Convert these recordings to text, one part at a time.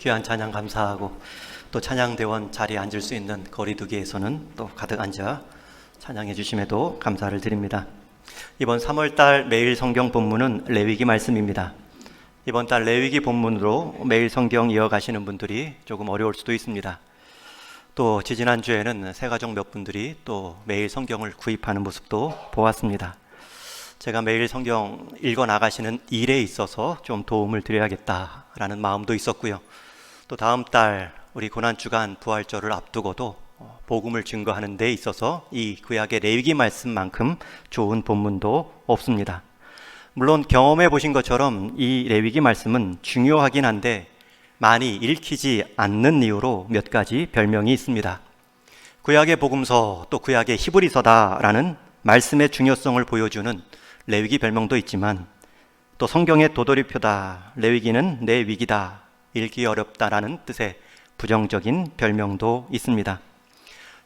귀한 찬양 감사하고 또 찬양대원 자리에 앉을 수 있는 거리두기에서는 또 가득 앉아 찬양해 주심에도 감사를 드립니다. 이번 3월달 매일 성경 본문은 레위기 말씀입니다. 이번 달 레위기 본문으로 매일 성경 이어가시는 분들이 조금 어려울 수도 있습니다. 또 지지난주에는 새가족 몇 분들이 또 매일 성경을 구입하는 모습도 보았습니다. 제가 매일 성경 읽어 나가시는 일에 있어서 좀 도움을 드려야겠다라는 마음도 있었고요. 또 다음 달 우리 고난주간 부활절을 앞두고도 복음을 증거하는 데 있어서 이 구약의 레위기 말씀만큼 좋은 본문도 없습니다. 물론 경험해 보신 것처럼 이 레위기 말씀은 중요하긴 한데 많이 읽히지 않는 이유로 몇 가지 별명이 있습니다. 구약의 복음서 또 구약의 히브리서다라는 말씀의 중요성을 보여주는 레위기 별명도 있지만 또 성경의 도돌이표다, 레위기는 내 위기다, 읽기 어렵다라는 뜻의 부정적인 별명도 있습니다.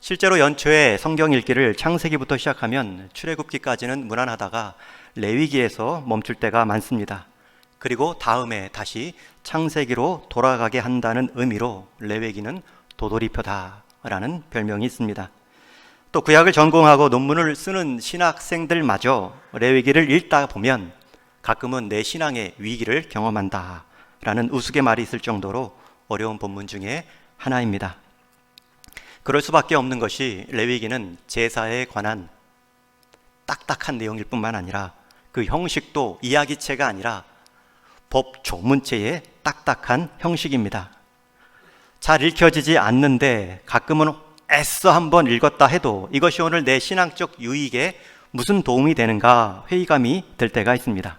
실제로 연초에 성경 읽기를 창세기부터 시작하면 출애굽기까지는 무난하다가 레위기에서 멈출 때가 많습니다. 그리고 다음에 다시 창세기로 돌아가게 한다는 의미로 레위기는 도돌이표다라는 별명이 있습니다. 또 구약을 전공하고 논문을 쓰는 신학생들마저 레위기를 읽다 보면 가끔은 내 신앙의 위기를 경험한다라는 우스갯말이 있을 정도로 어려운 본문 중에 하나입니다. 그럴 수밖에 없는 것이 레위기는 제사에 관한 딱딱한 내용일 뿐만 아니라 그 형식도 이야기체가 아니라 법 조문체의 딱딱한 형식입니다. 잘 읽혀지지 않는데 가끔은 애써 한번 읽었다 해도 이것이 오늘 내 신앙적 유익에 무슨 도움이 되는가 회의감이 들 때가 있습니다.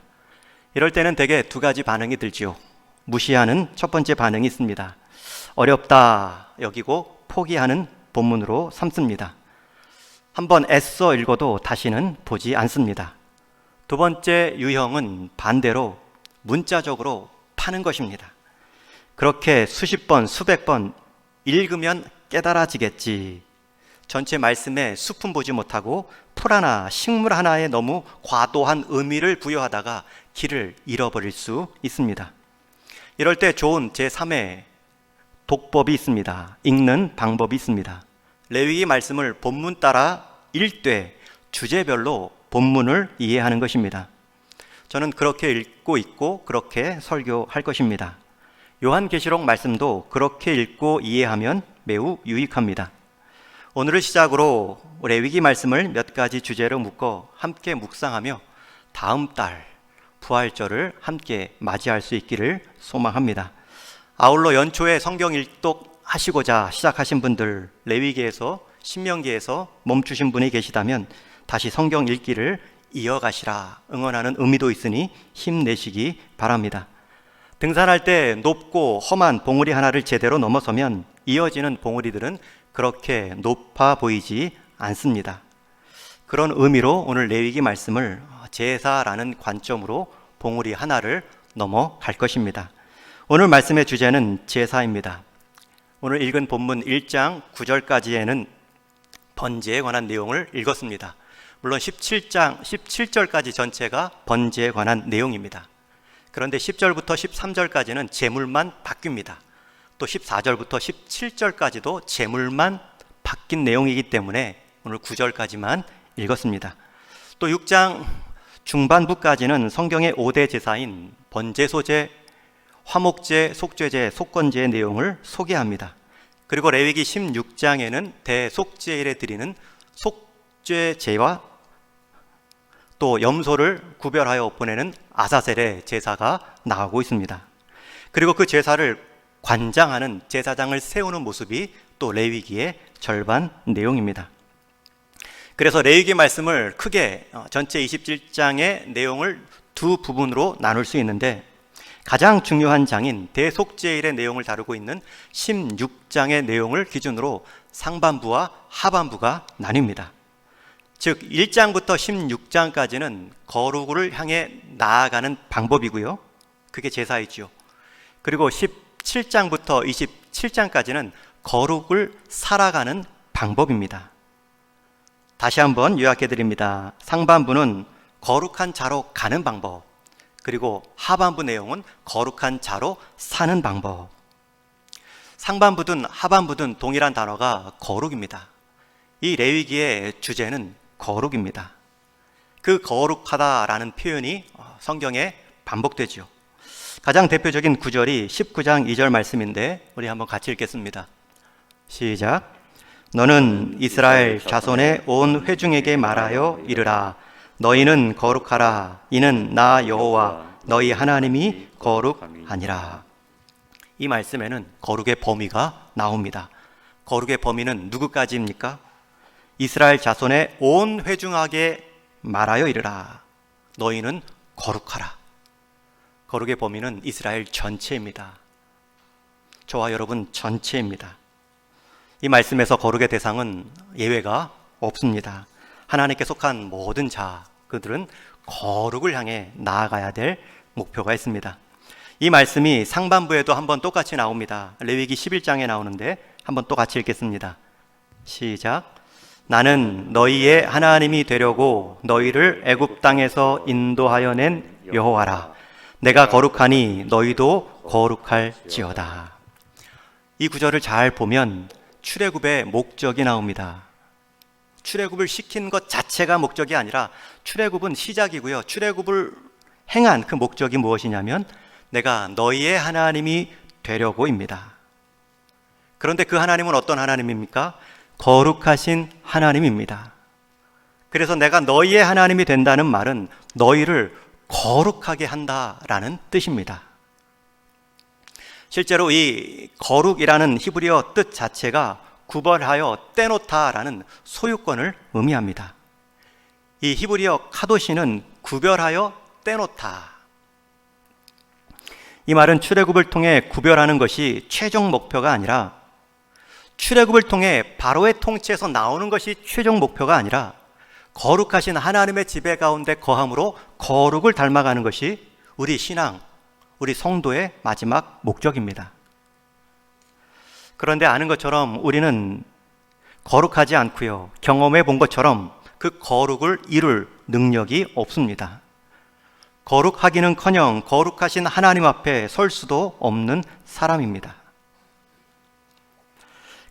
이럴 때는 대개 두 가지 반응이 들지요. 무시하는 첫 번째 반응이 있습니다. 어렵다 여기고 포기하는 본문으로 삼습니다. 한번 애써 읽어도 다시는 보지 않습니다. 두 번째 유형은 반대로 문자적으로 파는 것입니다. 그렇게 수십 번, 수백 번 읽으면 깨달아지겠지. 전체 말씀에 숲은 보지 못하고 풀 하나, 식물 하나에 너무 과도한 의미를 부여하다가 길을 잃어버릴 수 있습니다. 이럴 때 좋은 제3의 독법이 있습니다. 읽는 방법이 있습니다. 레위기 말씀을 본문 따라 읽되 주제별로 본문을 이해하는 것입니다. 저는 그렇게 읽고 있고 그렇게 설교할 것입니다. 요한계시록 말씀도 그렇게 읽고 이해하면 매우 유익합니다. 오늘을 시작으로 레위기 말씀을 몇 가지 주제로 묶어 함께 묵상하며 다음 달 부활절을 함께 맞이할 수 있기를 소망합니다. 아울러 연초에 성경 일독 하시고자 시작하신 분들, 레위기에서 신명기에서 멈추신 분이 계시다면 다시 성경 읽기를 이어가시라 응원하는 의미도 있으니 힘내시기 바랍니다. 등산할 때 높고 험한 봉우리 하나를 제대로 넘어서면 이어지는 봉우리들은 그렇게 높아 보이지 않습니다. 그런 의미로 오늘 레위기 말씀을 제사라는 관점으로 봉우리 하나를 넘어갈 것입니다. 오늘 말씀의 주제는 제사입니다. 오늘 읽은 본문 1장 9절까지에는 번제에 관한 내용을 읽었습니다. 물론 17장 17절까지 전체가 번제에 관한 내용입니다. 그런데 10절부터 13절까지는 제물만 바뀝니다. 또 14절부터 17절까지도 제물만 바뀐 내용이기 때문에 오늘 9절까지만 읽었습니다. 또 6장 중반부까지는 성경의 5대 제사인 번제, 소제, 화목제, 속죄제, 속건제의 내용을 소개합니다. 그리고 레위기 16장에는 대속죄일에 드리는 속죄제와 또 염소를 구별하여 보내는 아사셀의 제사가 나오고 있습니다. 그리고 그 제사를 관장하는 제사장을 세우는 모습이 또 레위기의 절반 내용입니다. 그래서 레위기 말씀을 크게 전체 27장의 내용을 두 부분으로 나눌 수 있는데 가장 중요한 장인 대속죄일의 내용을 다루고 있는 16장의 내용을 기준으로 상반부와 하반부가 나뉩니다. 즉 1장부터 16장까지는 거룩을 향해 나아가는 방법이고요. 그게 제사이죠. 그리고 17장부터 27장까지는 거룩을 살아가는 방법입니다. 다시 한번 요약해 드립니다. 상반부는 거룩한 자로 가는 방법, 그리고 하반부 내용은 거룩한 자로 사는 방법. 상반부든 하반부든 동일한 단어가 거룩입니다. 이 레위기의 주제는 거룩입니다. 그 거룩하다라는 표현이 성경에 반복되죠. 가장 대표적인 구절이 19장 2절 말씀인데 우리 한번 같이 읽겠습니다. 시작. 너는 이스라엘 자손의 온 회중에게 말하여 이르라. 너희는 거룩하라. 이는 나 여호와 너희 하나님이 거룩하니라. 이 말씀에는 거룩의 범위가 나옵니다. 거룩의 범위는 누구까지입니까? 이스라엘 자손의 온 회중에게 말하여 이르라. 너희는 거룩하라. 거룩의 범위는 이스라엘 전체입니다. 저와 여러분 전체입니다. 이 말씀에서 거룩의 대상은 예외가 없습니다. 하나님께 속한 모든 자, 그들은 거룩을 향해 나아가야 될 목표가 있습니다. 이 말씀이 상반부에도 한번 똑같이 나옵니다. 레위기 11장에 나오는데 한번 또 같이 읽겠습니다. 시작. 나는 너희의 하나님이 되려고 너희를 애굽 땅에서 인도하여 낸 여호와라. 내가 거룩하니 너희도 거룩할지어다. 이 구절을 잘 보면 출애굽의 목적이 나옵니다. 출애굽을 시킨 것 자체가 목적이 아니라 출애굽은 시작이고요. 출애굽을 행한 그 목적이 무엇이냐면 내가 너희의 하나님이 되려고입니다. 그런데 그 하나님은 어떤 하나님입니까? 거룩하신 하나님입니다. 그래서 내가 너희의 하나님이 된다는 말은 너희를 거룩하게 한다라는 뜻입니다. 실제로 이 거룩이라는 히브리어 뜻 자체가 구별하여 떼놓다라는 소유권을 의미합니다. 이 히브리어 카도시는 구별하여 떼놓다. 이 말은 출애굽을 통해 구별하는 것이 최종 목표가 아니라 출애굽을 통해 바로의 통치에서 나오는 것이 최종 목표가 아니라 거룩하신 하나님의 지배 가운데 거함으로 거룩을 닮아가는 것이 우리 신앙, 우리 성도의 마지막 목적입니다. 그런데 아는 것처럼 우리는 거룩하지 않고요. 경험해 본 것처럼 그 거룩을 이룰 능력이 없습니다. 거룩하기는커녕 거룩하신 하나님 앞에 설 수도 없는 사람입니다.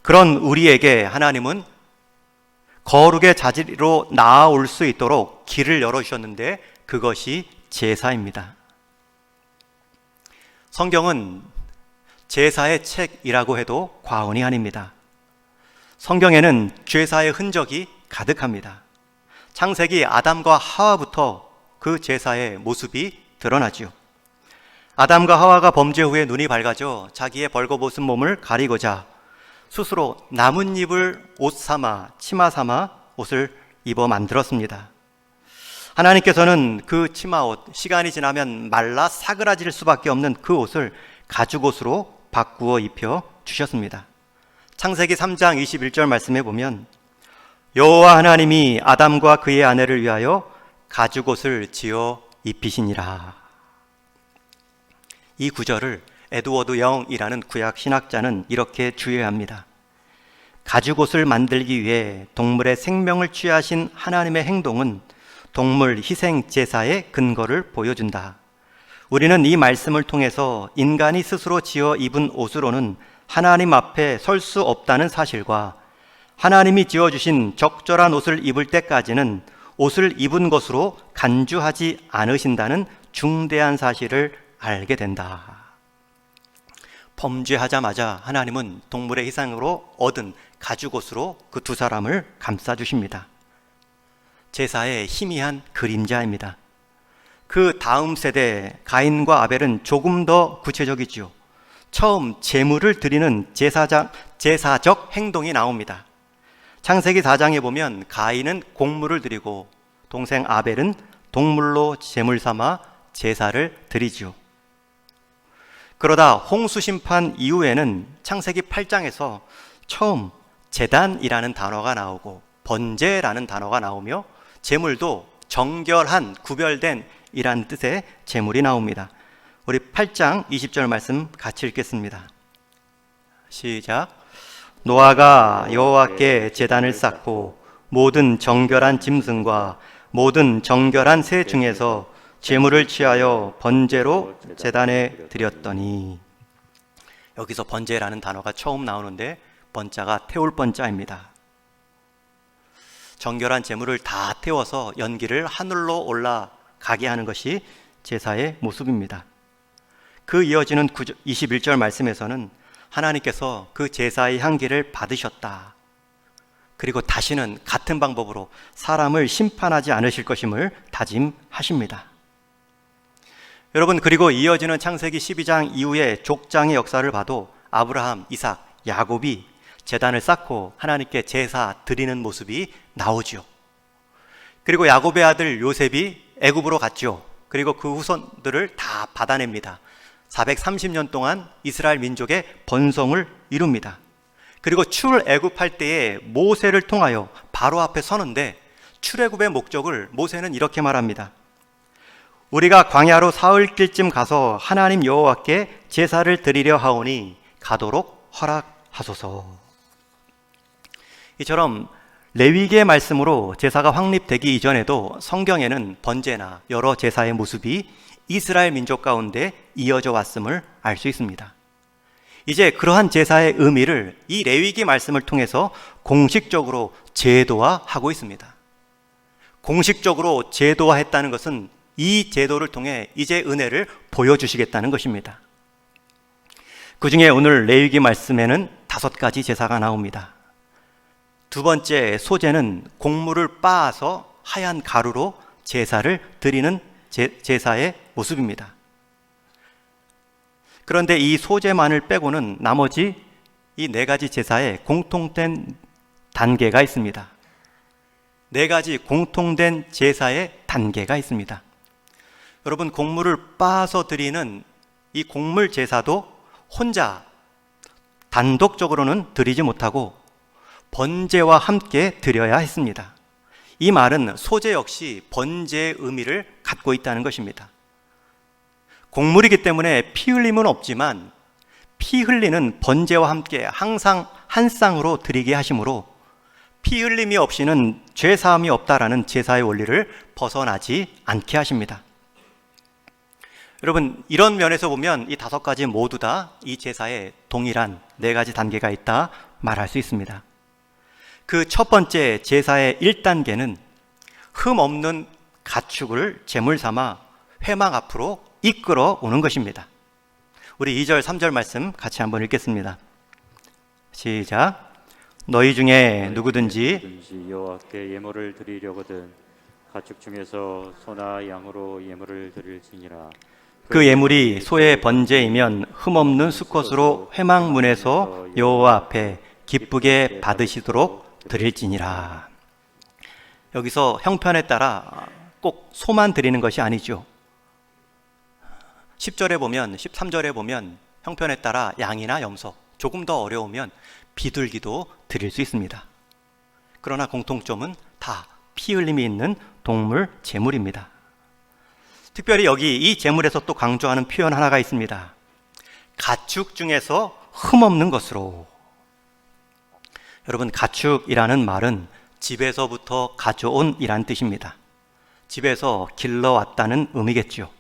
그런 우리에게 하나님은 거룩의 자리로 나아올 수 있도록 길을 열어주셨는데 그것이 제사입니다. 성경은 제사의 책이라고 해도 과언이 아닙니다. 성경에는 제사의 흔적이 가득합니다. 창세기 아담과 하와부터 그 제사의 모습이 드러나죠. 아담과 하와가 범죄 후에 눈이 밝아져 자기의 벌거벗은 몸을 가리고자 스스로 나뭇잎을 옷 삼아 치마 삼아 옷을 입어 만들었습니다. 하나님께서는 그 치마옷, 시간이 지나면 말라 사그라질 수밖에 없는 그 옷을 가죽옷으로 바꾸어 입혀 주셨습니다. 창세기 3장 21절 말씀해 보면 여호와 하나님이 아담과 그의 아내를 위하여 가죽옷을 지어 입히시니라. 이 구절을 에드워드 영이라는 구약 신학자는 이렇게 주의합니다. 가죽옷을 만들기 위해 동물의 생명을 취하신 하나님의 행동은 동물 희생 제사의 근거를 보여준다. 우리는 이 말씀을 통해서 인간이 스스로 지어 입은 옷으로는 하나님 앞에 설 수 없다는 사실과 하나님이 지어주신 적절한 옷을 입을 때까지는 옷을 입은 것으로 간주하지 않으신다는 중대한 사실을 알게 된다. 범죄하자마자 하나님은 동물의 희생으로 얻은 가죽옷으로 그 두 사람을 감싸주십니다. 제사의 희미한 그림자입니다. 그 다음 세대 가인과 아벨은 조금 더 구체적이지요. 처음 제물을 드리는 제사적 행동이 나옵니다. 창세기 4장에 보면 가인은 곡물을 드리고 동생 아벨은 동물로 제물 삼아 제사를 드리지요. 그러다 홍수 심판 이후에는 창세기 8장에서 처음 제단이라는 단어가 나오고 번제라는 단어가 나오며 제물도 정결한, 구별된 이란 뜻의 제물이 나옵니다. 우리 8장 20절 말씀 같이 읽겠습니다. 시작. 노아가 여호와께 제단을 쌓고 모든 정결한 짐승과 모든 정결한 새 중에서 제물을 취하여 번제로 제단에 드렸더니, 여기서 번제라는 단어가 처음 나오는데 번자가 태울 번자입니다. 정결한 제물을 다 태워서 연기를 하늘로 올라가게 하는 것이 제사의 모습입니다. 그 이어지는 21절 말씀에서는 하나님께서 그 제사의 향기를 받으셨다. 그리고 다시는 같은 방법으로 사람을 심판하지 않으실 것임을 다짐하십니다. 여러분, 그리고 이어지는 창세기 12장 이후의 족장의 역사를 봐도 아브라함, 이삭, 야곱이 제단을 쌓고 하나님께 제사 드리는 모습이 나오죠. 그리고 야곱의 아들 요셉이 애굽으로 갔죠. 그리고 그 후손들을 다 받아냅니다. 430년 동안 이스라엘 민족의 번성을 이룹니다. 그리고 출애굽할 때에 모세를 통하여 바로 앞에 서는데 출애굽의 목적을 모세는 이렇게 말합니다. 우리가 광야로 사흘길쯤 가서 하나님 여호와께 제사를 드리려 하오니 가도록 허락하소서. 이처럼 레위기의 말씀으로 제사가 확립되기 이전에도 성경에는 번제나 여러 제사의 모습이 이스라엘 민족 가운데 이어져 왔음을 알 수 있습니다. 이제 그러한 제사의 의미를 이 레위기 말씀을 통해서 공식적으로 제도화하고 있습니다. 공식적으로 제도화했다는 것은 이 제도를 통해 이제 은혜를 보여주시겠다는 것입니다. 그 중에 오늘 레위기 말씀에는 5가지 제사가 나옵니다. 두 번째 소제는 곡물을 빻아서 하얀 가루로 제사를 드리는 제사의 모습입니다. 그런데 이 소제만을 빼고는 나머지 이 4가지 제사에 공통된 단계가 있습니다. 4가지 공통된 제사의 단계가 있습니다. 여러분, 곡물을 빻아서 드리는 이 곡물 제사도 혼자 단독적으로는 드리지 못하고 번제와 함께 드려야 했습니다. 이 말은 소제 역시 번제의 의미를 갖고 있다는 것입니다. 곡물이기 때문에 피 흘림은 없지만 피 흘리는 번제와 함께 항상 한 쌍으로 드리게 하심으로 피 흘림이 없이는 죄 사함이 없다라는 제사의 원리를 벗어나지 않게 하십니다. 여러분, 이런 면에서 보면 이 5가지 모두 다 이 제사에 동일한 4가지 단계가 있다 말할 수 있습니다. 그 첫 번째 제사의 1단계는 흠 없는 가축을 제물 삼아 회막 앞으로 이끌어 오는 것입니다. 우리 2절, 3절 말씀 같이 한번 읽겠습니다. 시작. 너희 중에 누구든지 여호와께 예물을 드리려거든 가축 중에서 소나 양으로 예물을 드릴지니라. 그 예물이 소의 번제이면 흠없는 수컷으로 회막문에서 여호와 앞에 기쁘게 받으시도록 드릴지니라. 여기서 형편에 따라 꼭 소만 드리는 것이 아니죠. 10절에 보면, 13절에 보면 형편에 따라 양이나 염소, 조금 더 어려우면 비둘기도 드릴 수 있습니다. 그러나 공통점은 다 피 흘림이 있는 동물 제물입니다. 특별히 여기 이 제물에서 또 강조하는 표현 하나가 있습니다. 가축 중에서 흠없는 것으로. 여러분, 가축이라는 말은 집에서부터 가져온 이란 뜻입니다. 집에서 길러왔다는 의미겠죠.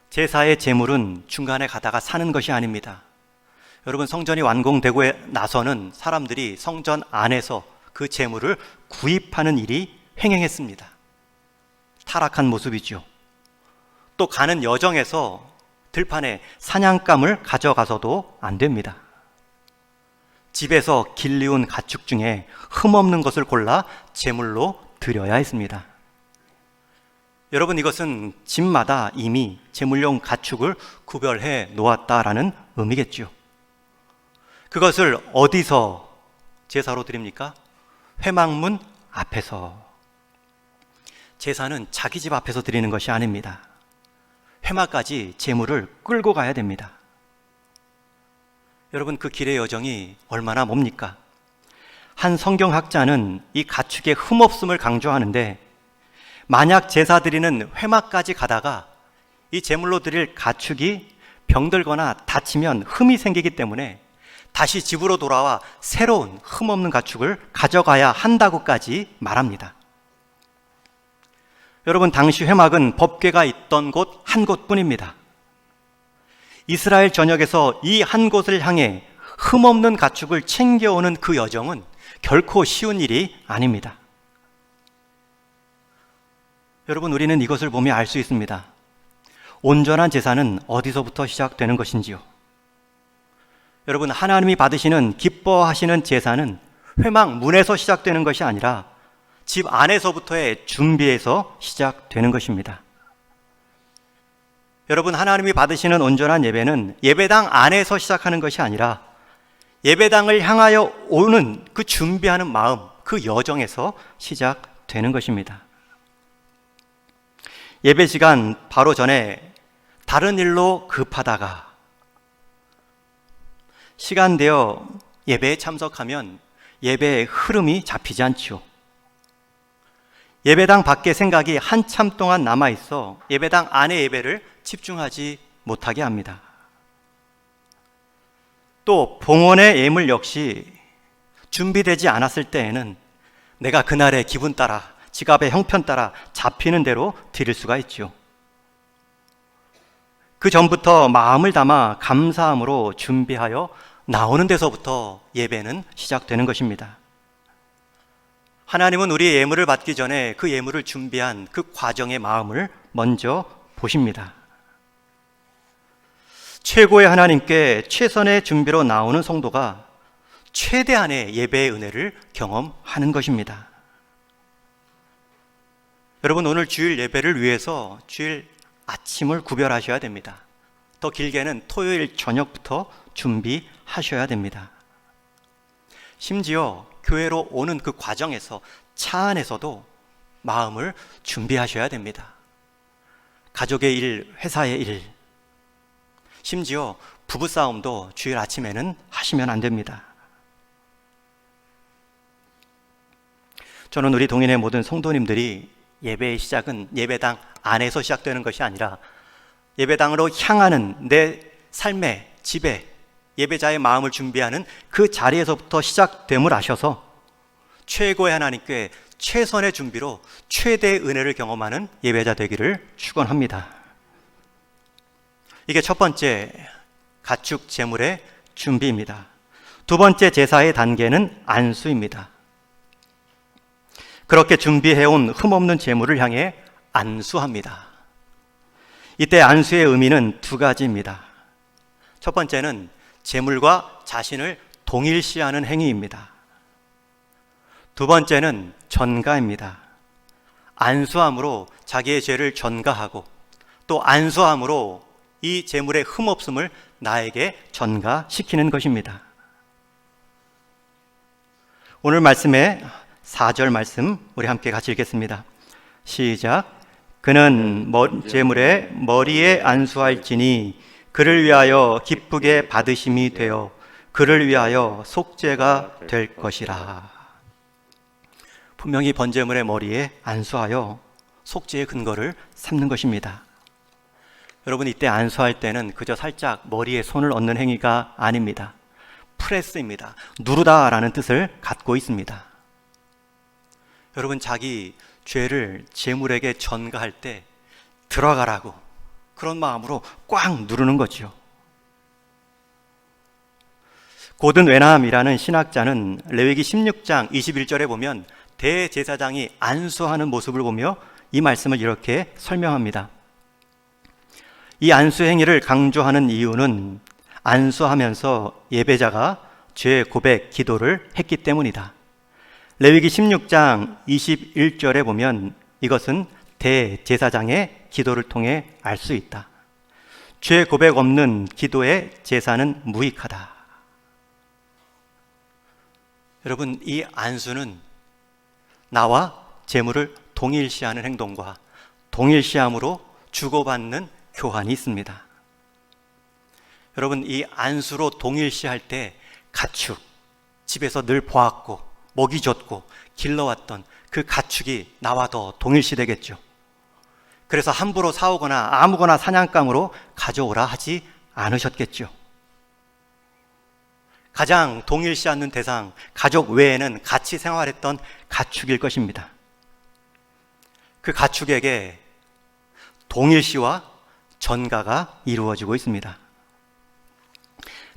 제사의 제물은 중간에 가다가 사는 것이 아닙니다. 여러분, 성전이 완공되고 나서는 사람들이 성전 안에서 그 제물을 구입하는 일이 횡행했습니다. 타락한 모습이죠. 또 가는 여정에서 들판에 사냥감을 가져가서도 안 됩니다. 집에서 길리운 가축 중에 흠없는 것을 골라 제물로 드려야 했습니다. 여러분, 이것은 집마다 이미 제물용 가축을 구별해 놓았다라는 의미겠죠. 그것을 어디서 제사로 드립니까? 회막문 앞에서. 제사는 자기 집 앞에서 드리는 것이 아닙니다. 회막까지 제물을 끌고 가야 됩니다. 여러분, 그 길의 여정이 얼마나 멉니까? 한 성경학자는 이 가축의 흠없음을 강조하는데, 만약 제사 드리는 회막까지 가다가 이 제물로 드릴 가축이 병들거나 다치면 흠이 생기기 때문에 다시 집으로 돌아와 새로운 흠없는 가축을 가져가야 한다고까지 말합니다. 여러분, 당시 회막은 법궤가 있던 곳 한 곳뿐입니다. 이스라엘 전역에서 이 한 곳을 향해 흠없는 가축을 챙겨오는 그 여정은 결코 쉬운 일이 아닙니다. 여러분, 우리는 이것을 보며 알 수 있습니다. 온전한 제사는 어디서부터 시작되는 것인지요? 여러분, 하나님이 받으시는 기뻐하시는 제사는 회막 문에서 시작되는 것이 아니라 집 안에서부터의 준비에서 시작되는 것입니다. 여러분, 하나님이 받으시는 온전한 예배는 예배당 안에서 시작하는 것이 아니라 예배당을 향하여 오는 그 준비하는 마음, 그 여정에서 시작되는 것입니다. 예배 시간 바로 전에 다른 일로 급하다가 시간 되어 예배에 참석하면 예배의 흐름이 잡히지 않지요. 예배당 밖에 생각이 한참 동안 남아있어 예배당 안의 예배를 집중하지 못하게 합니다. 또 봉헌의 예물 역시 준비되지 않았을 때에는 내가 그날의 기분 따라, 지갑의 형편 따라 잡히는 대로 드릴 수가 있죠. 그 전부터 마음을 담아 감사함으로 준비하여 나오는 데서부터 예배는 시작되는 것입니다. 하나님은 우리의 예물을 받기 전에 그 예물을 준비한 그 과정의 마음을 먼저 보십니다. 최고의 하나님께 최선의 준비로 나오는 성도가 최대한의 예배의 은혜를 경험하는 것입니다. 여러분, 오늘 주일 예배를 위해서 주일 아침을 구별하셔야 됩니다. 더 길게는 토요일 저녁부터 준비하셔야 됩니다. 심지어 교회로 오는 그 과정에서 차 안에서도 마음을 준비하셔야 됩니다. 가족의 일, 회사의 일, 심지어 부부싸움도 주일 아침에는 하시면 안 됩니다. 저는 우리 동인의 모든 성도님들이 예배의 시작은 예배당 안에서 시작되는 것이 아니라 예배당으로 향하는 내 삶의 집에 예배자의 마음을 준비하는 그 자리에서부터 시작됨을 아셔서 최고의 하나님께 최선의 준비로 최대의 은혜를 경험하는 예배자 되기를 축원합니다. 이게 첫 번째 가축 제물의 준비입니다. 두 번째 제사의 단계는 안수입니다. 그렇게 준비해온 흠없는 제물을 향해 안수합니다. 이때 안수의 의미는 두 가지입니다. 첫 번째는 제물과 자신을 동일시하는 행위입니다. 두 번째는 전가입니다. 안수함으로 자기의 죄를 전가하고 또 안수함으로 이 제물의 흠없음을 나에게 전가시키는 것입니다. 오늘 말씀의 4절 말씀 우리 함께 같이 읽겠습니다. 시작. 그는 제물의 머리에 안수할지니 그를 위하여 기쁘게 받으심이 되어 그를 위하여 속죄가 될 것이라. 분명히 번제물의 머리에 안수하여 속죄의 근거를 삼는 것입니다. 여러분, 이때 안수할 때는 그저 살짝 머리에 손을 얹는 행위가 아닙니다. 프레스입니다. 누르다라는 뜻을 갖고 있습니다. 여러분, 자기 죄를 제물에게 전가할 때 들어가라고 그런 마음으로 꽉 누르는 거죠. 고든 웨나함이라는 신학자는 레위기 16장 21절에 보면 대제사장이 안수하는 모습을 보며 이 말씀을 이렇게 설명합니다. 이 안수 행위를 강조하는 이유는 안수하면서 예배자가 죄 고백 기도를 했기 때문이다. 레위기 16장 21절에 보면 이것은 대제사장의 기도를 통해 알 수 있다. 죄 고백 없는 기도의 제사는 무익하다. 여러분, 이 안수는 나와 제물을 동일시하는 행동과 동일시함으로 주고받는 교환이 있습니다. 여러분, 이 안수로 동일시할 때 가축, 집에서 늘 보았고 먹이 줬고 길러왔던 그 가축이 나와 더 동일시되겠죠. 그래서 함부로 사오거나 아무거나 사냥감으로 가져오라 하지 않으셨겠죠. 가장 동일시 않는 대상, 가족 외에는 같이 생활했던 가축일 것입니다. 그 가축에게 동일시와 전가가 이루어지고 있습니다.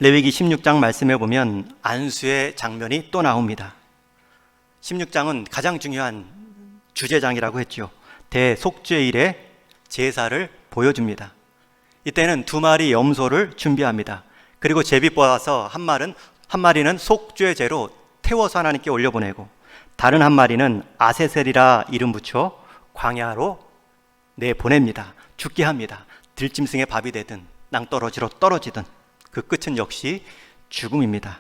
레위기 16장 말씀에 보면 안수의 장면이 또 나옵니다. 16장은 가장 중요한 주제장이라고 했죠. 대속죄일의 제사를 보여줍니다. 이때는 2마리 염소를 준비합니다. 그리고 제비 뽑아서 한 마리는 속죄제로 태워서 하나님께 올려보내고, 다른 한 마리는 아세셀이라 이름 붙여 광야로 내보냅니다. 죽게 합니다. 들짐승의 밥이 되든 낭떠러지로 떨어지든 그 끝은 역시 죽음입니다.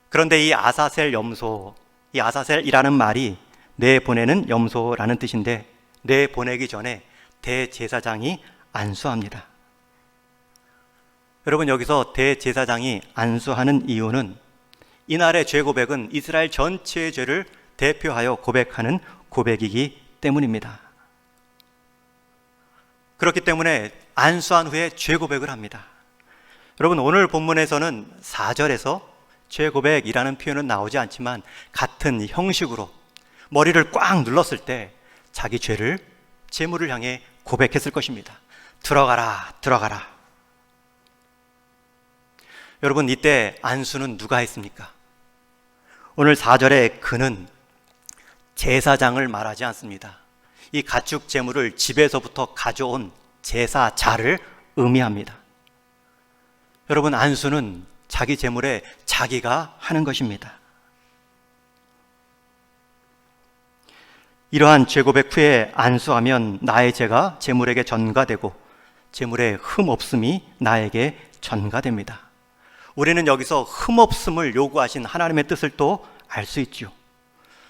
그런데 이 아사셀이라는 말이 내보내는 염소라는 뜻인데, 내보내기 전에 대제사장이 안수합니다. 여러분, 여기서 대제사장이 안수하는 이유는 이날의 죄 고백은 이스라엘 전체의 죄를 대표하여 고백하는 고백이기 때문입니다. 그렇기 때문에 안수한 후에 죄 고백을 합니다. 여러분, 오늘 본문에서는 4절에서 죄 고백이라는 표현은 나오지 않지만 같은 형식으로 머리를 꽉 눌렀을 때 자기 죄를 제물을 향해 고백했을 것입니다. 들어가라, 들어가라. 여러분, 이때 안수는 누가 했습니까? 오늘 4절에 그는 제사장을 말하지 않습니다. 이 가축 제물을 집에서부터 가져온 제사자를 의미합니다. 여러분, 안수는 자기 제물에 자기가 하는 것입니다. 이러한 죄 고백 후에 안수하면 나의 죄가 제물에게 전가되고 제물의 흠없음이 나에게 전가됩니다. 우리는 여기서 흠없음을 요구하신 하나님의 뜻을 또 알 수 있죠.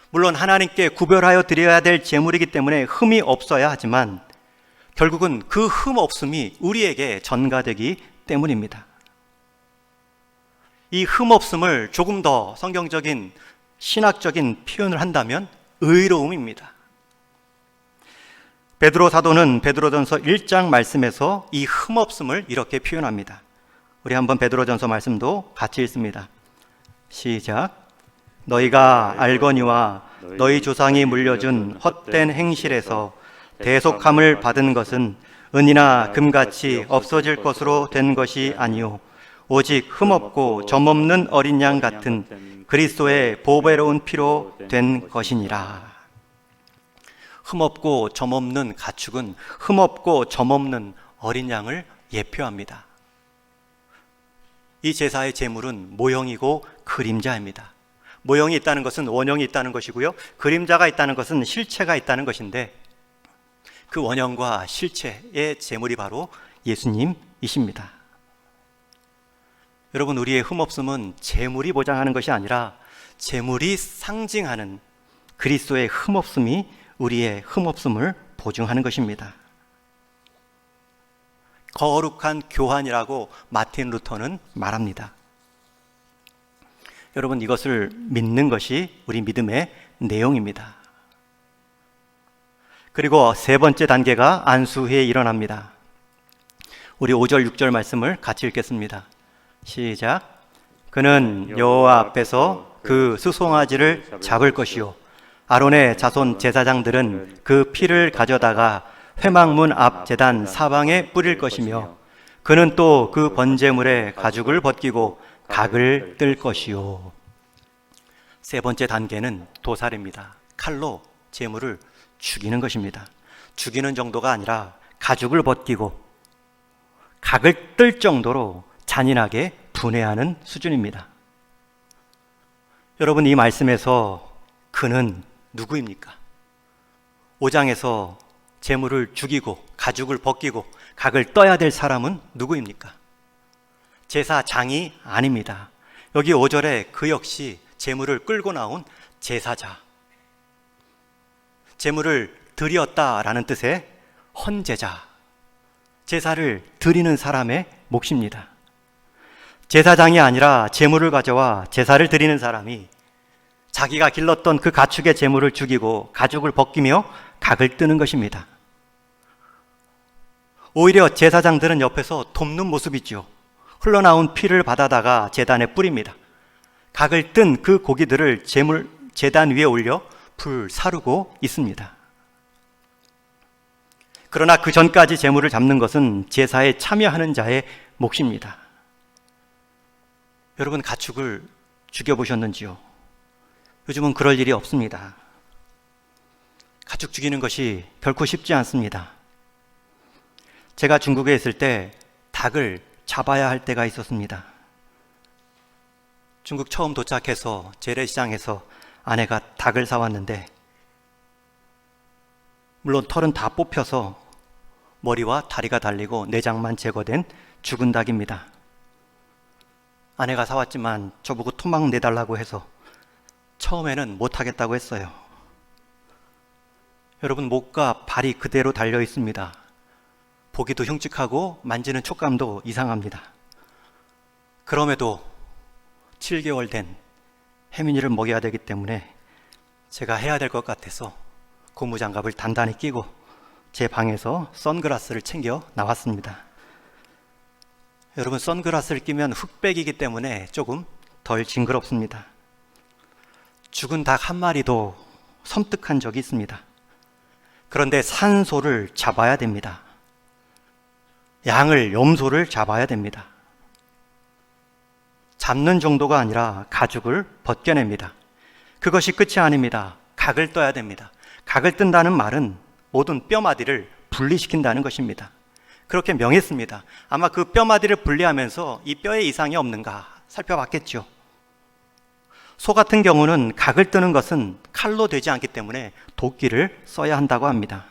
물론 하나님께 구별하여 드려야 될 제물이기 때문에 흠이 없어야 하지만 결국은 그 흠없음이 우리에게 전가되기 때문입니다. 이 흠없음을 조금 더 성경적인 신학적인 표현을 한다면 의로움입니다. 베드로 사도는 베드로전서 1장 말씀에서 이 흠없음을 이렇게 표현합니다. 우리 한번 베드로전서 말씀도 같이 읽습니다. 시작. 너희가 알거니와 너희 조상이 물려준 헛된 행실에서 대속함을 받은 것은 은이나 금같이 없어질 것으로 된 것이 아니요 오직 흠없고 점없는 어린 양 같은 그리스도의 보배로운 피로 된 것이니라. 흠없고 점없는 가축은 흠없고 점없는 어린 양을 예표합니다. 이 제사의 제물은 모형이고 그림자입니다. 모형이 있다는 것은 원형이 있다는 것이고요, 그림자가 있다는 것은 실체가 있다는 것인데, 그 원형과 실체의 제물이 바로 예수님이십니다. 여러분, 우리의 흠없음은 제물이 보장하는 것이 아니라 제물이 상징하는 그리스도의 흠없음이 우리의 흠없음을 보증하는 것입니다. 거룩한 교환이라고 마틴 루터는 말합니다. 여러분, 이것을 믿는 것이 우리 믿음의 내용입니다. 그리고 세 번째 단계가 안수 후에 일어납니다. 우리 5절 6절 말씀을 같이 읽겠습니다. 시작. 그는 여호와 앞에서 그 수송아지를 잡을 것이요 아론의 자손 제사장들은 그 피를 가져다가 회막문 앞 제단 사방에 뿌릴 것이며 그는 또 그 번제물에 가죽을 벗기고 각을 뜰 것이요. 세 번째 단계는 도살입니다. 칼로 제물을 죽이는 것입니다. 죽이는 정도가 아니라 가죽을 벗기고 각을 뜰 정도로 잔인하게 분해하는 수준입니다. 여러분, 이 말씀에서 그는 누구입니까? 5장에서 제물을 죽이고 가죽을 벗기고 각을 떠야 될 사람은 누구입니까? 제사장이 아닙니다. 여기 5절에 그 역시 제물을 끌고 나온 제사자, 제물을 드렸다라는 뜻의 헌제자, 제사를 드리는 사람의 몫입니다. 제사장이 아니라 제물을 가져와 제사를 드리는 사람이 자기가 길렀던 그 가축의 제물을 죽이고 가죽을 벗기며 각을 뜨는 것입니다. 오히려 제사장들은 옆에서 돕는 모습이죠. 흘러나온 피를 받아다가 제단에 뿌립니다. 각을 뜬 그 고기들을 제단 위에 올려 불 사르고 있습니다. 그러나 그 전까지 제물을 잡는 것은 제사에 참여하는 자의 몫입니다. 여러분, 가축을 죽여보셨는지요? 요즘은 그럴 일이 없습니다. 가축 죽이는 것이 결코 쉽지 않습니다. 제가 중국에 있을 때 닭을 잡아야 할 때가 있었습니다. 중국 처음 도착해서 재래시장에서 아내가 닭을 사왔는데, 물론 털은 다 뽑혀서 머리와 다리가 달리고 내장만 제거된 죽은 닭입니다. 아내가 사왔지만 저보고 토막 내달라고 해서 처음에는 못하겠다고 했어요. 여러분, 목과 발이 그대로 달려 있습니다. 보기도 흉측하고 만지는 촉감도 이상합니다. 그럼에도 7개월 된 혜민이를 먹여야 되기 때문에 제가 해야 될 것 같아서 고무장갑을 단단히 끼고 제 방에서 선글라스를 챙겨 나왔습니다. 여러분, 선글라스를 끼면 흑백이기 때문에 조금 덜 징그럽습니다. 죽은 닭 한 마리도 섬뜩한 적이 있습니다. 그런데 산소를 잡아야 됩니다. 양을, 염소를 잡아야 됩니다. 잡는 정도가 아니라 가죽을 벗겨냅니다. 그것이 끝이 아닙니다. 각을 떠야 됩니다. 각을 뜬다는 말은 모든 뼈마디를 분리시킨다는 것입니다. 그렇게 명했습니다. 아마 그 뼈마디를 분리하면서 이 뼈에 이상이 없는가 살펴봤겠죠. 소 같은 경우는 각을 뜨는 것은 칼로 되지 않기 때문에 도끼를 써야 한다고 합니다.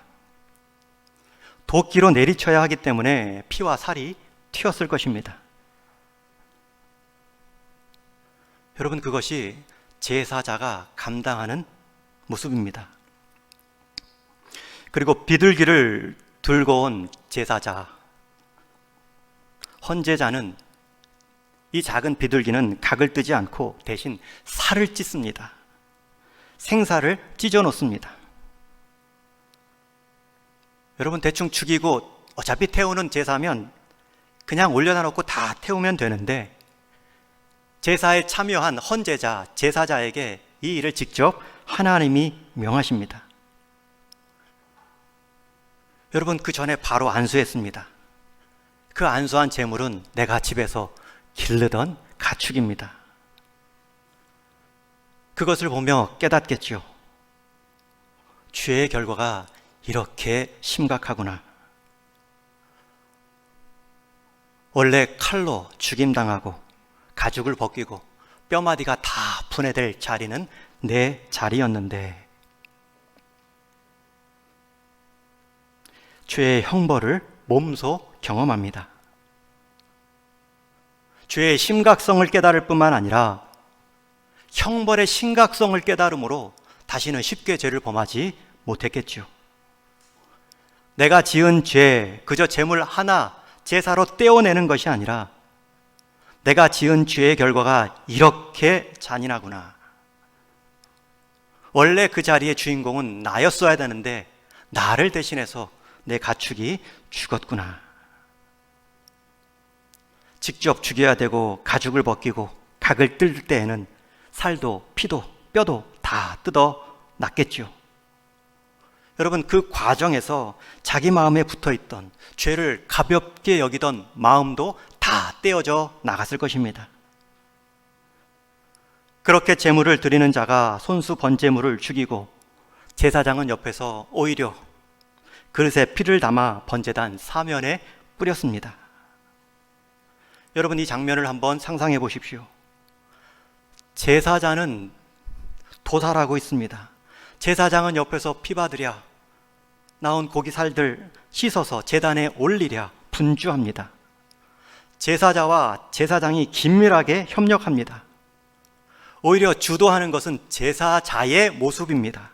도끼로 내리쳐야 하기 때문에 피와 살이 튀었을 것입니다. 여러분, 그것이 제사자가 감당하는 모습입니다. 그리고 비둘기를 들고 온 제사자, 헌제자는 이 작은 비둘기는 각을 뜨지 않고 대신 살을 찢습니다. 생살을 찢어 놓습니다. 여러분, 대충 죽이고 어차피 태우는 제사면 그냥 올려다 놓고 다 태우면 되는데, 제사에 참여한 헌제자, 제사자에게 이 일을 직접 하나님이 명하십니다. 여러분, 그 전에 바로 안수했습니다. 그 안수한 제물은 내가 집에서 기르던 가축입니다. 그것을 보며 깨닫겠죠. 죄의 결과가 이렇게 심각하구나. 원래 칼로 죽임당하고 가죽을 벗기고 뼈마디가 다 분해될 자리는 내 자리였는데, 죄의 형벌을 몸소 경험합니다. 죄의 심각성을 깨달을 뿐만 아니라 형벌의 심각성을 깨달음으로 다시는 쉽게 죄를 범하지 못했겠죠. 내가 지은 죄, 그저 제물 하나 제사로 떼어내는 것이 아니라 내가 지은 죄의 결과가 이렇게 잔인하구나. 원래 그 자리의 주인공은 나였어야 되는데 나를 대신해서 내 가축이 죽었구나. 직접 죽여야 되고 가죽을 벗기고 각을 뜰 때에는 살도 피도 뼈도 다 뜯어 놨겠죠. 여러분, 그 과정에서 자기 마음에 붙어있던 죄를 가볍게 여기던 마음도 다 떼어져 나갔을 것입니다. 그렇게 제물을 드리는 자가 손수 번제물을 죽이고 제사장은 옆에서 오히려 그릇에 피를 담아 번제단 사면에 뿌렸습니다. 여러분, 이 장면을 한번 상상해 보십시오. 제사장은 도살하고 있습니다. 제사장은 옆에서 피 받으랴, 나온 고기 살들 씻어서 제단에 올리랴 분주합니다. 제사자와 제사장이 긴밀하게 협력합니다. 오히려 주도하는 것은 제사자의 모습입니다.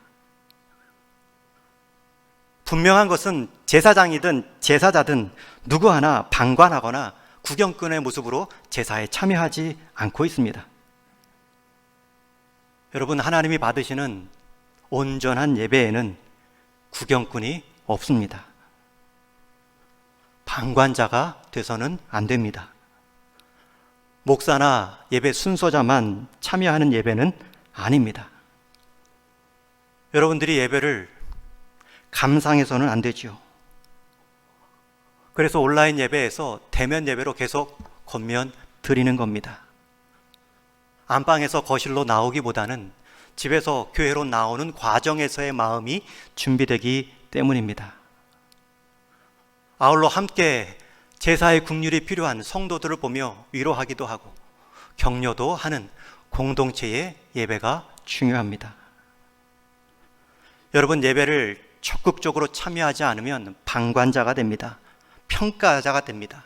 분명한 것은 제사장이든 제사자든 누구 하나 방관하거나 구경꾼의 모습으로 제사에 참여하지 않고 있습니다. 여러분, 하나님이 받으시는 온전한 예배에는 구경꾼이 없습니다. 방관자가 돼서는 안 됩니다. 목사나 예배 순서자만 참여하는 예배는 아닙니다. 여러분들이 예배를 감상해서는 안 되죠. 그래서 온라인 예배에서 대면 예배로 계속 권면 드리는 겁니다. 안방에서 거실로 나오기보다는 집에서 교회로 나오는 과정에서의 마음이 준비되기 때문입니다. 아울러 함께 제사의 긍휼이 필요한 성도들을 보며 위로하기도 하고 격려도 하는 공동체의 예배가 중요합니다. 여러분, 예배를 적극적으로 참여하지 않으면 방관자가 됩니다. 평가자가 됩니다.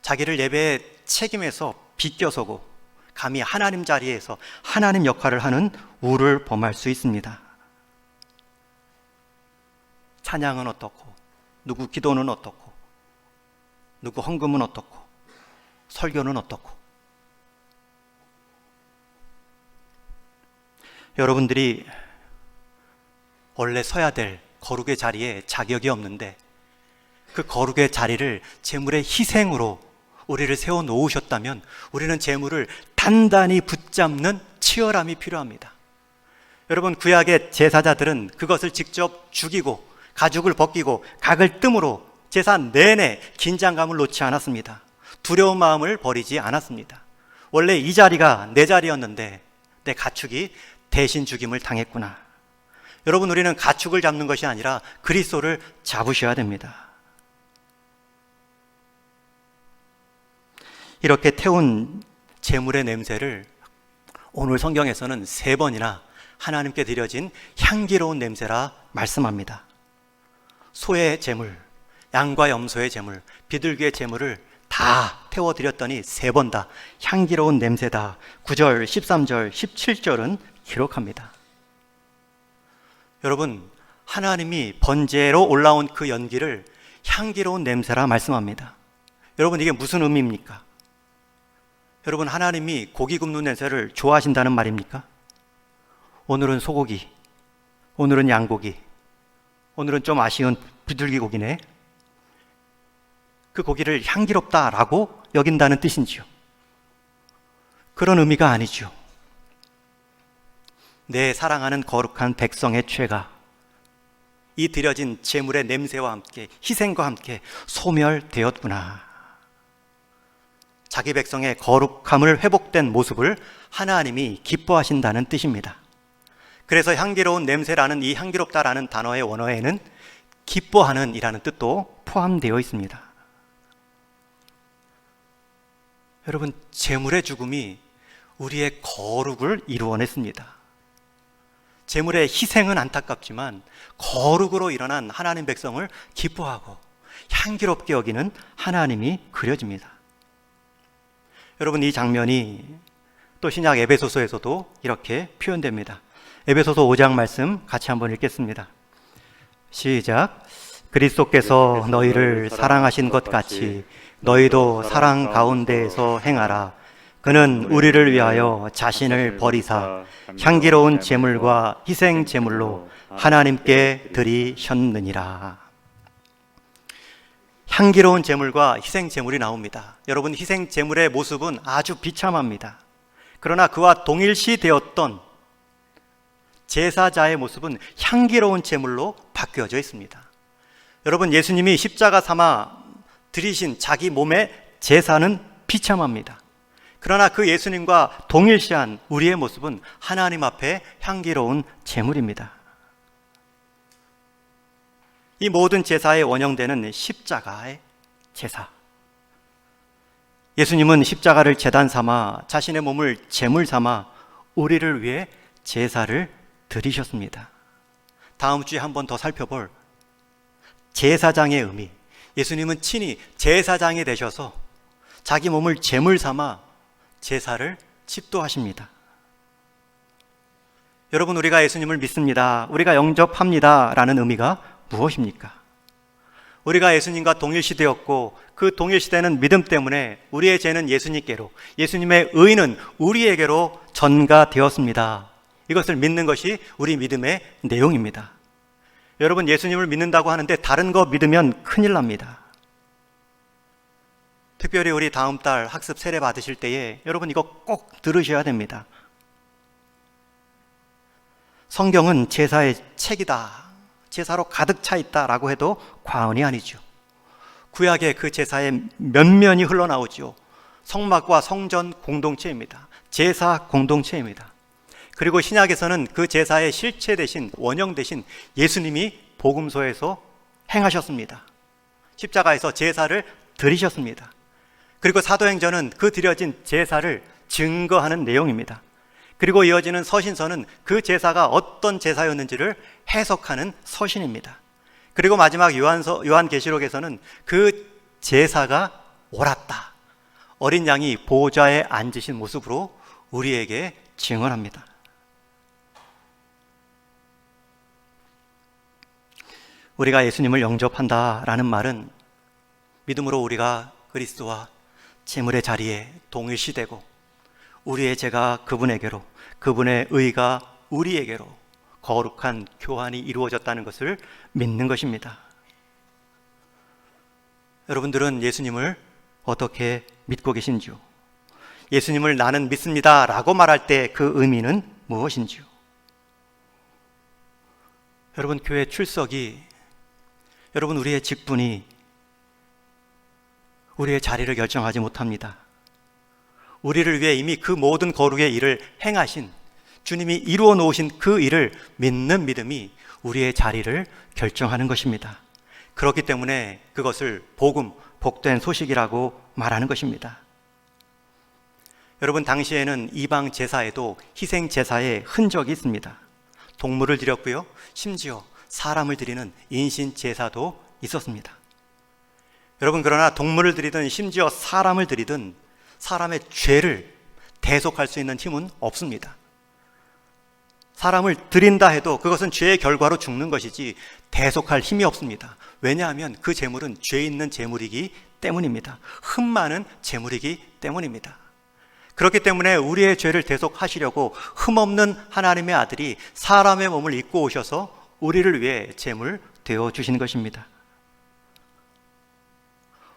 자기를 예배의 책임에서 비껴서고 감히 하나님 자리에서 하나님 역할을 하는 우를 범할 수 있습니다. 찬양은 어떻고, 누구 기도는 어떻고, 누구 헌금은 어떻고, 설교는 어떻고. 여러분들이 원래 서야 될 거룩의 자리에 자격이 없는데 그 거룩의 자리를 제물의 희생으로 우리를 세워 놓으셨다면 우리는 제물을 단단히 붙잡는 치열함이 필요합니다. 여러분, 구약의 제사자들은 그것을 직접 죽이고 가죽을 벗기고 각을 뜸으로 제사 내내 긴장감을 놓지 않았습니다. 두려운 마음을 버리지 않았습니다. 원래 이 자리가 내 자리였는데 내 가축이 대신 죽임을 당했구나. 여러분, 우리는 가축을 잡는 것이 아니라 그리스도를 잡으셔야 됩니다. 이렇게 태운 제물의 냄새를 오늘 성경에서는 3번이나 하나님께 드려진 향기로운 냄새라 말씀합니다. 소의 제물, 양과 염소의 제물, 비둘기의 제물을 다 태워드렸더니 3번 다 향기로운 냄새다. 9절, 13절, 17절은 기록합니다. 여러분, 하나님이 번제로 올라온 그 연기를 향기로운 냄새라 말씀합니다. 여러분, 이게 무슨 의미입니까? 여러분, 하나님이 고기 굽는 냄새를 좋아하신다는 말입니까? 오늘은 소고기, 오늘은 양고기, 오늘은 좀 아쉬운 비둘기 고기네. 그 고기를 향기롭다라고 여긴다는 뜻인지요? 그런 의미가 아니죠. 내 사랑하는 거룩한 백성의 죄가 이 드려진 제물의 냄새와 함께 희생과 함께 소멸되었구나. 자기 백성의 거룩함을 회복된 모습을 하나님이 기뻐하신다는 뜻입니다. 그래서 향기로운 냄새라는 이 향기롭다라는 단어의 원어에는 기뻐하는 이라는 뜻도 포함되어 있습니다. 여러분, 제물의 죽음이 우리의 거룩을 이루어냈습니다. 제물의 희생은 안타깝지만 거룩으로 일어난 하나님 백성을 기뻐하고 향기롭게 여기는 하나님이 그려집니다. 여러분, 이 장면이 또 신약 에베소서에서도 이렇게 표현됩니다. 에베소서 5장 말씀 같이 한번 읽겠습니다. 시작. 그리스도께서 너희를 사랑하신 것 같이 너희도 사랑 가운데에서 행하라. 그는 우리를 위하여 자신을 버리사 향기로운 제물과 희생 제물로 하나님께 드리셨느니라. 향기로운 제물과 희생 제물이 나옵니다. 여러분, 희생 제물의 모습은 아주 비참합니다. 그러나 그와 동일시 되었던 제사자의 모습은 향기로운 제물로 바뀌어져 있습니다. 여러분, 예수님이 십자가 삼아 드리신 자기 몸의 제사는 비참합니다. 그러나 그 예수님과 동일시한 우리의 모습은 하나님 앞에 향기로운 제물입니다. 이 모든 제사의 원형되는 십자가의 제사. 예수님은 십자가를 제단 삼아 자신의 몸을 제물 삼아 우리를 위해 제사를 드리셨습니다. 다음 주에 한 번 더 살펴볼 제사장의 의미. 예수님은 친히 제사장이 되셔서 자기 몸을 제물 삼아 제사를 집도하십니다. 여러분, 우리가 예수님을 믿습니다, 우리가 영접합니다 라는 의미가 무엇입니까? 우리가 예수님과 동일시되었고 그 동일시되는 믿음 때문에 우리의 죄는 예수님께로, 예수님의 의는 우리에게로 전가되었습니다. 이것을 믿는 것이 우리 믿음의 내용입니다. 여러분, 예수님을 믿는다고 하는데 다른 거 믿으면 큰일 납니다. 특별히 우리 다음 달 학습 세례 받으실 때에 여러분 이거 꼭 들으셔야 됩니다. 성경은 제사의 책이다, 제사로 가득 차 있다라고 해도 과언이 아니죠. 구약의 그 제사의 면면이 흘러나오죠. 성막과 성전 공동체입니다. 제사 공동체입니다. 그리고 신약에서는 그 제사의 실체 대신, 원형 대신 예수님이 복음서에서 행하셨습니다. 십자가에서 제사를 드리셨습니다. 그리고 사도행전은 그 드려진 제사를 증거하는 내용입니다. 그리고 이어지는 서신서는 그 제사가 어떤 제사였는지를 해석하는 서신입니다. 그리고 마지막 요한계시록에서는 그 제사가 옳았다, 어린 양이 보좌에 앉으신 모습으로 우리에게 증언합니다. 우리가 예수님을 영접한다라는 말은 믿음으로 우리가 그리스도와 제물의 자리에 동일시되고 우리의 죄가 그분에게로, 그분의 의가 우리에게로 거룩한 교환이 이루어졌다는 것을 믿는 것입니다. 여러분들은 예수님을 어떻게 믿고 계신지요? 예수님을 나는 믿습니다 라고 말할 때 그 의미는 무엇인지요? 여러분, 교회 출석이, 여러분, 우리의 직분이 우리의 자리를 결정하지 못합니다. 우리를 위해 이미 그 모든 거룩의 일을 행하신 주님이 이루어 놓으신 그 일을 믿는 믿음이 우리의 자리를 결정하는 것입니다. 그렇기 때문에 그것을 복음, 복된 소식이라고 말하는 것입니다. 여러분, 당시에는 이방 제사에도 희생 제사의 흔적이 있습니다. 동물을 드렸고요, 심지어 사람을 드리는 인신 제사도 있었습니다. 여러분, 그러나 동물을 드리든 심지어 사람을 드리든 사람의 죄를 대속할 수 있는 힘은 없습니다. 사람을 드린다 해도 그것은 죄의 결과로 죽는 것이지 대속할 힘이 없습니다. 왜냐하면 그 제물은 죄 있는 제물이기 때문입니다. 흠 많은 제물이기 때문입니다. 그렇기 때문에 우리의 죄를 대속하시려고 흠 없는 하나님의 아들이 사람의 몸을 입고 오셔서 우리를 위해 제물 되어 주신 것입니다.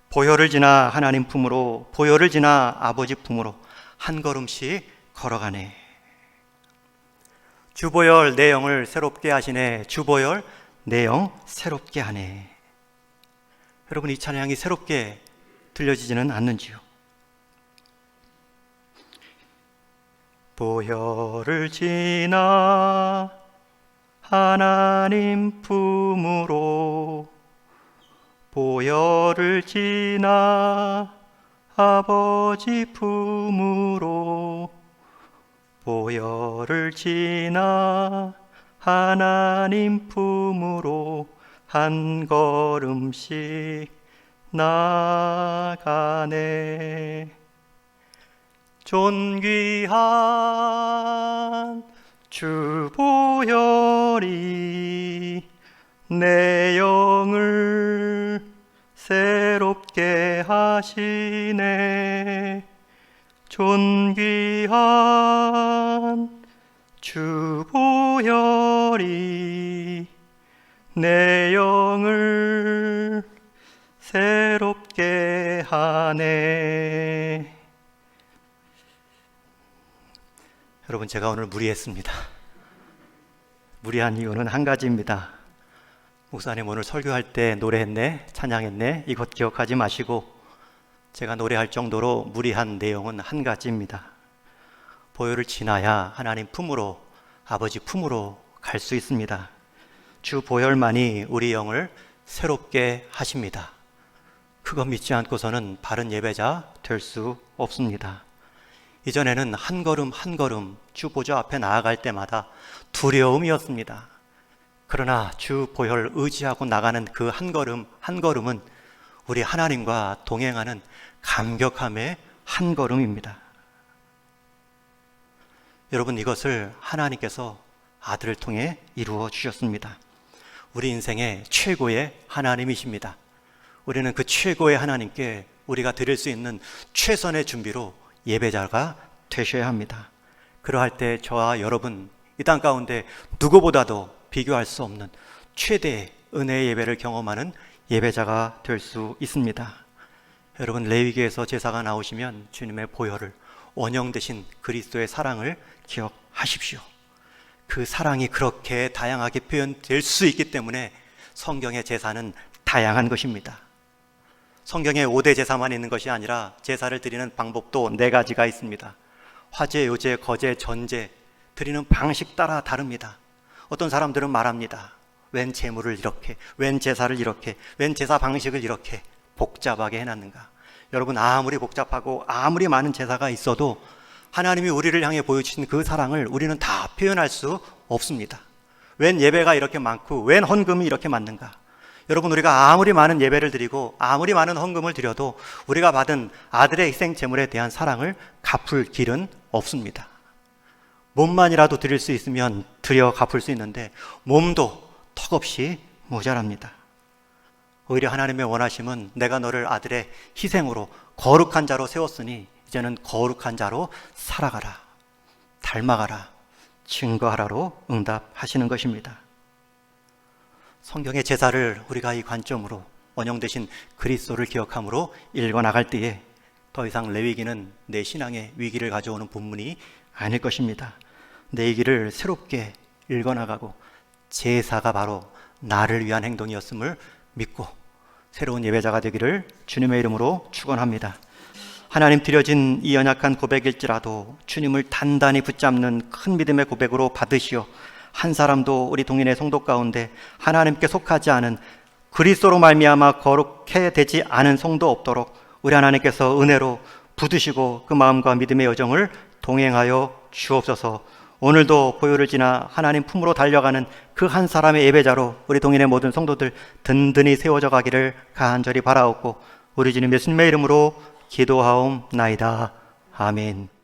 보혈을 지나 하나님 품으로, 보혈을 지나 아버지 품으로 한 걸음씩 걸어가네. 주보혈 내 영을 새롭게 하시네. 주보혈 내 영 새롭게 하네. 여러분, 이 찬양이 새롭게 들려지지는 않는지요? 보혈을 지나 하나님 품으로, 보혈을 지나 아버지 품으로, 보혈을 지나 하나님 품으로 한 걸음씩 나가네. 존귀한 주 보혈이 내 영을 새롭게 하시네. 존귀한 주 보혈이 내 영을 새롭게 하네. 여러분, 제가 오늘 무리했습니다. 무리한 이유는 한 가지입니다. 목사님, 오늘 설교할 때 노래했네, 찬양했네, 이것 기억하지 마시고, 제가 노래할 정도로 무리한 내용은 한 가지입니다. 보혈을 지나야 하나님 품으로, 아버지 품으로 갈 수 있습니다. 주 보혈만이 우리 영을 새롭게 하십니다. 그거 믿지 않고서는 바른 예배자 될 수 없습니다. 이전에는 한 걸음 한 걸음 주 보좌 앞에 나아갈 때마다 두려움이었습니다. 그러나 주 보혈 의지하고 나가는 그 한 걸음 한 걸음은 우리 하나님과 동행하는 감격함의 한 걸음입니다. 여러분, 이것을 하나님께서 아들을 통해 이루어 주셨습니다. 우리 인생의 최고의 하나님이십니다. 우리는 그 최고의 하나님께 우리가 드릴 수 있는 최선의 준비로 예배자가 되셔야 합니다. 그러할 때 저와 여러분, 이 땅 가운데 누구보다도 비교할 수 없는 최대의 은혜의 예배를 경험하는 예배자가 될 수 있습니다. 여러분, 레위기에서 제사가 나오시면 주님의 보혈을, 원형 되신 그리스도의 사랑을 기억하십시오. 그 사랑이 그렇게 다양하게 표현될 수 있기 때문에 성경의 제사는 다양한 것입니다. 성경에 5대 제사만 있는 것이 아니라 제사를 드리는 방법도 4가지가 있습니다. 화제, 요제, 거제, 전제 드리는 방식 따라 다릅니다. 어떤 사람들은 말합니다. 웬 제물을 이렇게, 웬 제사를 이렇게, 웬 제사 방식을 이렇게 복잡하게 해놨는가. 여러분, 아무리 복잡하고 아무리 많은 제사가 있어도 하나님이 우리를 향해 보여주신 그 사랑을 우리는 다 표현할 수 없습니다. 웬 예배가 이렇게 많고 웬 헌금이 이렇게 많는가. 여러분, 우리가 아무리 많은 예배를 드리고 아무리 많은 헌금을 드려도 우리가 받은 아들의 희생 제물에 대한 사랑을 갚을 길은 없습니다. 몸만이라도 드릴 수 있으면 드려 갚을 수 있는데 몸도 턱없이 모자랍니다. 오히려 하나님의 원하심은 내가 너를 아들의 희생으로 거룩한 자로 세웠으니 이제는 거룩한 자로 살아가라, 닮아가라, 증거하라로 응답하시는 것입니다. 성경의 제사를 우리가 이 관점으로 원형 대신 그리스도를 기억함으로 읽어나갈 때에 더 이상 레위기는 내 신앙의 위기를 가져오는 본문이 아닐 것입니다. 내 길을 새롭게 읽어나가고 제사가 바로 나를 위한 행동이었음을 믿고 새로운 예배자가 되기를 주님의 이름으로 축원합니다. 하나님 드려진 이 연약한 고백일지라도 주님을 단단히 붙잡는 큰 믿음의 고백으로 받으시어 한 사람도 우리 동인의 성도 가운데 하나님께 속하지 않은 그리스도로 말미암아 거룩해 되지 않은 성도 없도록 우리 하나님께서 은혜로 붙드시고 그 마음과 믿음의 여정을 동행하여 주옵소서. 오늘도 보혈을 지나 하나님 품으로 달려가는 그 한 사람의 예배자로 우리 동인의 모든 성도들 든든히 세워져 가기를 간절히 바라옵고 우리 주님 예수님의 이름으로 기도하옵나이다. 아멘.